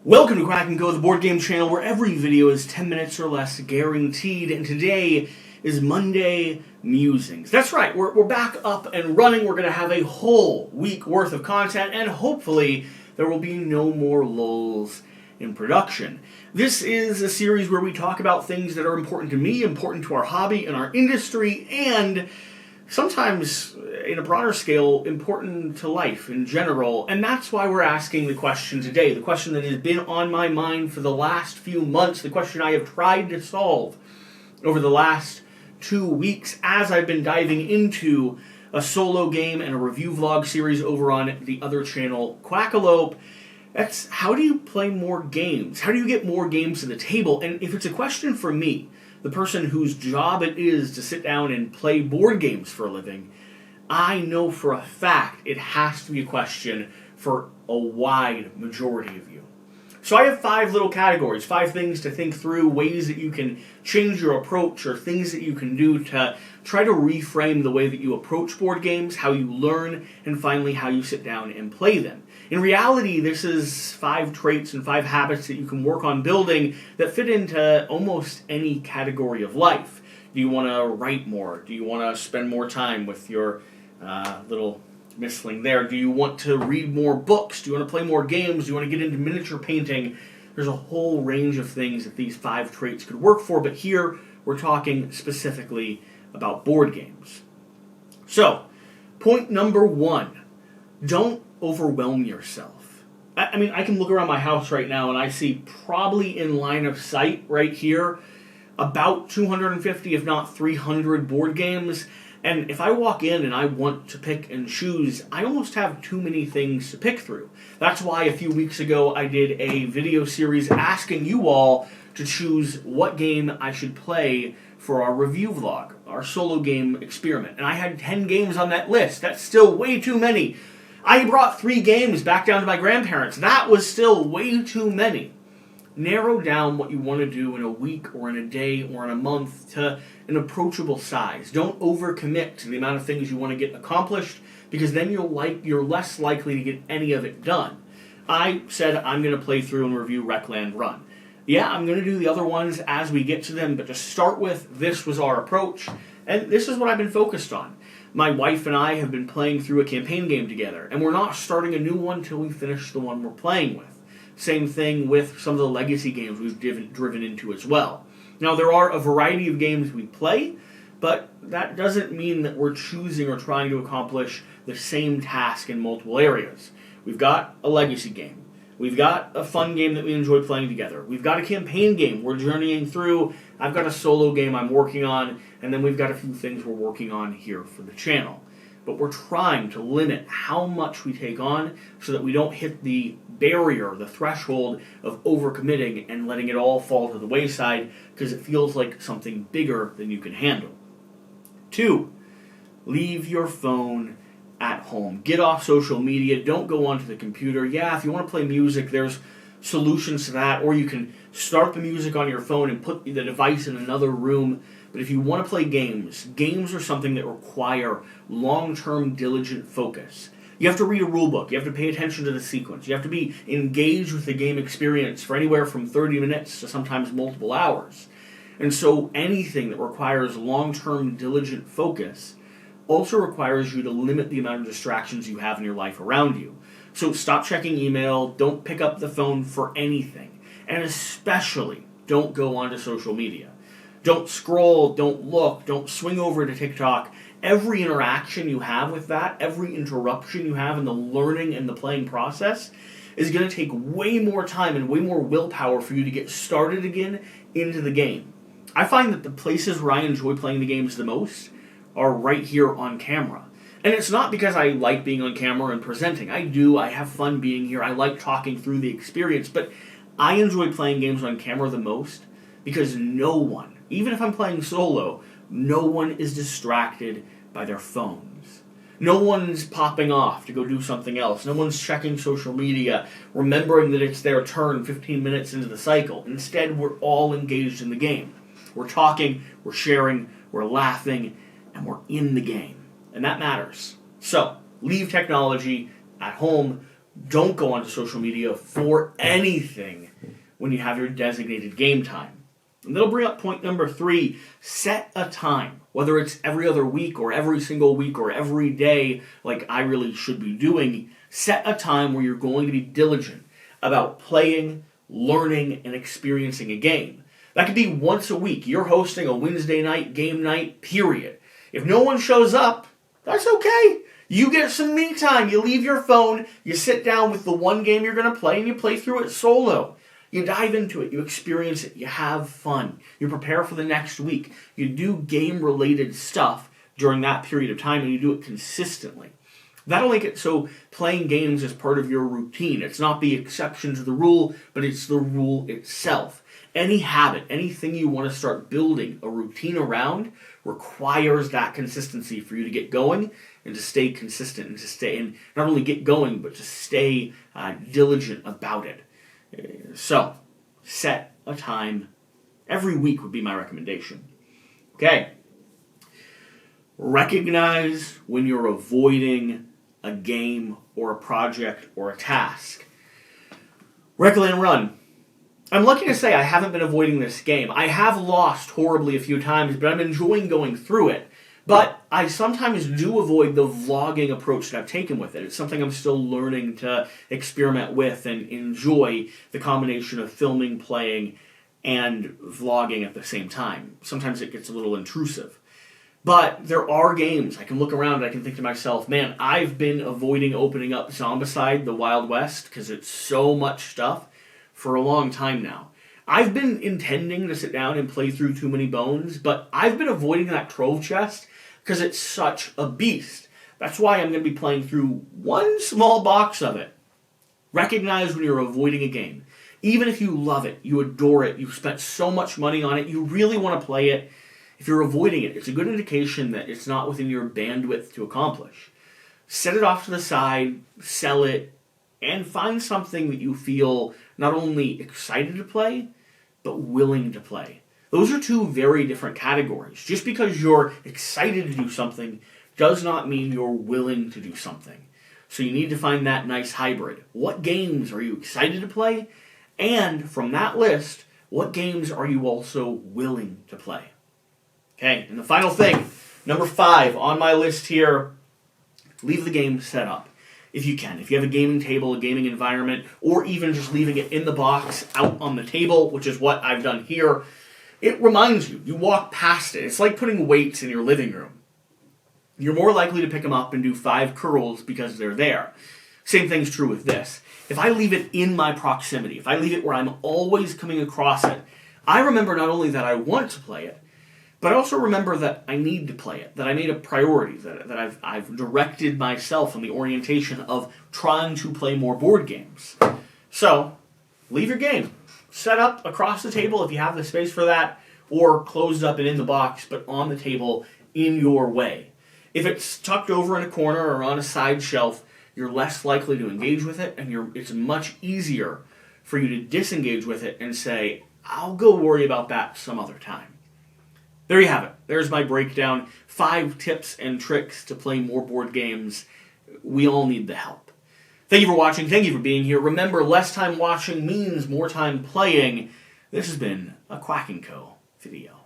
Welcome to Quack&Co, the board game channel where every video is 10 minutes or less guaranteed, and today is Monday Musings. That's right, we're back up and running. We're going to have a whole week worth of content, and hopefully there will be no more lulls in production. This is a series where we talk about things that are important to me, important to our hobby and our industry, and sometimes, in a broader scale, important to life in general. And that's why we're asking the question today, the question that has been on my mind for the last few months, the question I have tried to solve over the last 2 weeks as I've been diving into a solo game and a review vlog series over on the other channel, Quackalope. That's, how do you play more games? How do you get more games to the table? And if it's a question for me, the person whose job it is to sit down and play board games for a living, I know for a fact it has to be a question for a wide majority of you. So I have 5 little categories, 5 things to think through, ways that you can change your approach or things that you can do to try to reframe the way that you approach board games, how you learn, and finally how you sit down and play them. In reality, this is 5 traits and 5 habits that you can work on building that fit into almost any category of life. Do you want to write more? Do you want to spend more time with your little misling there? Do you want to read more books? Do you want to play more games? Do you want to get into miniature painting? There's a whole range of things that these 5 traits could work for, but here we're talking specifically about board games. So, point number 1, don't overwhelm yourself. I mean, I can look around my house right now and I see probably in line of sight right here about 250, if not 300 board games. And if I walk in and I want to pick and choose, I almost have too many things to pick through. That's why a few weeks ago I did a video series asking you all to choose what game I should play for our review vlog, our solo game experiment. And I had 10 games on that list. That's still way too many. I brought 3 games back down to my grandparents. That was still way too many. Narrow down what you want to do in a week or in a day or in a month to an approachable size. Don't overcommit to the amount of things you want to get accomplished, because then you're less likely to get any of it done. I said I'm going to play through and review Wreckland Run. Yeah, I'm going to do the other ones as we get to them, but to start with, this was our approach, and this is what I've been focused on. My wife and I have been playing through a campaign game together, and we're not starting a new one till we finish the one we're playing with. Same thing with some of the legacy games we've driven into as well. Now, there are a variety of games we play, but that doesn't mean that we're choosing or trying to accomplish the same task in multiple areas. We've got a legacy game. We've got a fun game that we enjoy playing together. We've got a campaign game we're journeying through. I've got a solo game I'm working on, and then we've got a few things we're working on here for the channel. But we're trying to limit how much we take on so that we don't hit the barrier, the threshold of overcommitting and letting it all fall to the wayside because it feels like something bigger than you can handle. 2, leave your phone at home. Get off social media. Don't go onto the computer. Yeah, if you want to play music, there's solutions to that, or you can start the music on your phone and put the device in another room. But if you want to play games, games are something that require long-term, diligent focus. You have to read a rule book. You have to pay attention to the sequence. You have to be engaged with the game experience for anywhere from 30 minutes to sometimes multiple hours. And so anything that requires long-term, diligent focus also requires you to limit the amount of distractions you have in your life around you. So stop checking email, don't pick up the phone for anything, and especially don't go onto social media. Don't scroll, don't look, don't swing over to TikTok. Every interaction you have with that, every interruption you have in the learning and the playing process is going to take way more time and way more willpower for you to get started again into the game. I find that the places where I enjoy playing the games the most are right here on camera. And it's not because I like being on camera and presenting. I do. I have fun being here. I like talking through the experience. But I enjoy playing games on camera the most because no one, even if I'm playing solo, no one is distracted by their phones. No one's popping off to go do something else. No one's checking social media, remembering that it's their turn 15 minutes into the cycle. Instead, we're all engaged in the game. We're talking, we're sharing, we're laughing, and we're in the game. And that matters. So, leave technology at home, Don't go onto social media for anything when you have your designated game time. And that'll bring up point number 3. Set a time. Whether it's every other week or every single week or every day, like I really should be doing, set a time where you're going to be diligent about playing, learning, and experiencing a game. That could be once a week. You're hosting a Wednesday night game night, period. If no one shows up, that's okay. You get some me time. You leave your phone, you sit down with the one game you're going to play, and you play through it solo. You dive into it, you experience it, you have fun. You prepare for the next week. You do game-related stuff during that period of time, and you do it consistently. That'll make it so playing games is part of your routine. It's not the exception to the rule, but it's the rule itself. Any habit, anything you want to start building a routine around requires that consistency for you to get going and to stay consistent and to stay, and not only get going, but to stay diligent about it. So, set a time. Every week would be my recommendation. Okay. Recognize when you're avoiding a game or a project or a task. Recollect and run. I'm lucky to say I haven't been avoiding this game. I have lost horribly a few times, but I'm enjoying going through it. But I sometimes do avoid the vlogging approach that I've taken with it. It's something I'm still learning to experiment with and enjoy the combination of filming, playing, and vlogging at the same time. Sometimes it gets a little intrusive. But there are games. I can look around and I can think to myself, man, I've been avoiding opening up Zombicide, the Wild West, because it's so much stuff for a long time now. I've been intending to sit down and play through Too Many Bones, but I've been avoiding that trove chest because it's such a beast. That's why I'm going to be playing through one small box of it. Recognize when you're avoiding a game. Even if you love it, you adore it, you've spent so much money on it, you really want to play it, if you're avoiding it, it's a good indication that it's not within your bandwidth to accomplish. Set it off to the side, sell it, and find something that you feel not only excited to play, but willing to play. Those are two very different categories. Just because you're excited to do something does not mean you're willing to do something. So you need to find that nice hybrid. What games are you excited to play? And from that list, what games are you also willing to play? Okay, and the final thing, number 5 on my list here, leave the game set up. If you can. If you have a gaming table, a gaming environment, or even just leaving it in the box out on the table, which is what I've done here, it reminds you. You walk past it. It's like putting weights in your living room. You're more likely to pick them up and do 5 curls because they're there. Same thing's true with this. If I leave it in my proximity, if I leave it where I'm always coming across it, I remember not only that I want to play it, but I also remember that I need to play it, that I made a priority, that I've directed myself in the orientation of trying to play more board games. So, leave your game. Set up across the table if you have the space for that, or closed up and in the box, but on the table in your way. If it's tucked over in a corner or on a side shelf, you're less likely to engage with it, and it's much easier for you to disengage with it and say, I'll go worry about that some other time. There you have it. There's my breakdown. 5 tips and tricks to play more board games. We all need the help. Thank you for watching. Thank you for being here. Remember, less time watching means more time playing. This has been a Quack&Co video.